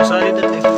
सारे इधर देखो।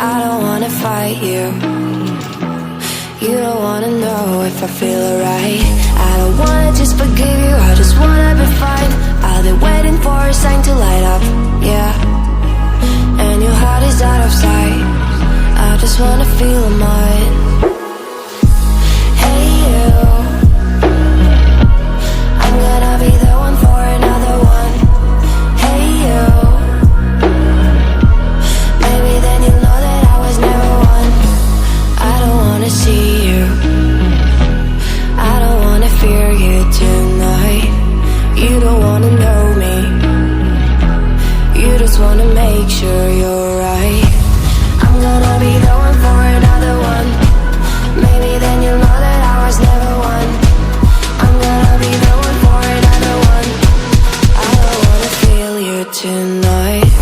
I don't wanna fight you. You don't wanna know if I feel alright. I don't wanna just forgive you, I just wanna be fine. I've been waiting for a sign to light up, yeah. And your heart is out of sight. I just wanna feel mine. Hey you, I'm gonna be the one for another one. Hey you, maybe then you'll know that I was never one. I don't wanna see you, I don't wanna fear you tonight. You don't wanna know me, you just wanna make sure you're right. I'm gonna be the one for another one. Maybe then you'll know that I was never one. I'm gonna be the one for another one. I don't wanna feel you tonight.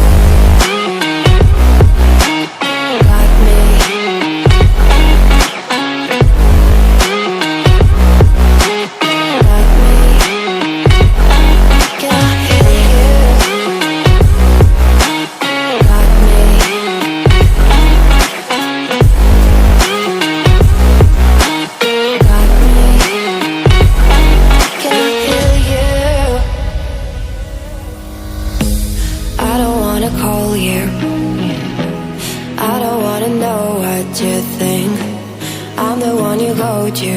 Got me. Got me. Can I hear you? Got me. call you. I don't wanna know what you think. I'm the one you go to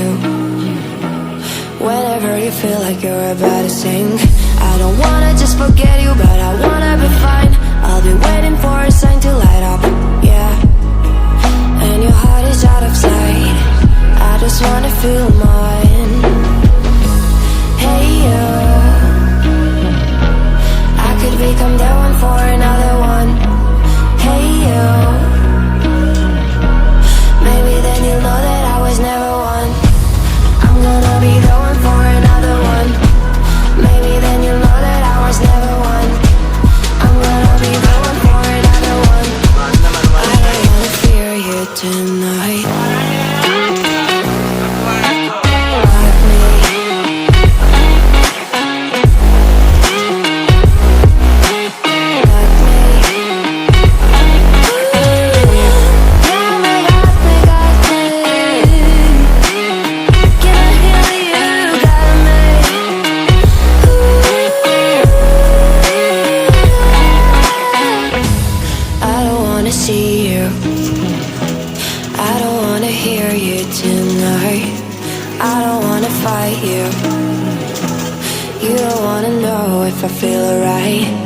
whenever you feel like you're about to sink. I don't wanna just forget you, but I wanna be fine. I'll be waiting for a sign to light up, yeah. And your heart is out of sight. I just wanna feel mine. Hey you, I could become the one for another one. Hey you, maybe then you'll know that I was never one. I'm gonna be the one for another one. Maybe then you'll know that I was never one. I'm gonna be the one for another one. I don't wanna fear you tonight. I feel alright.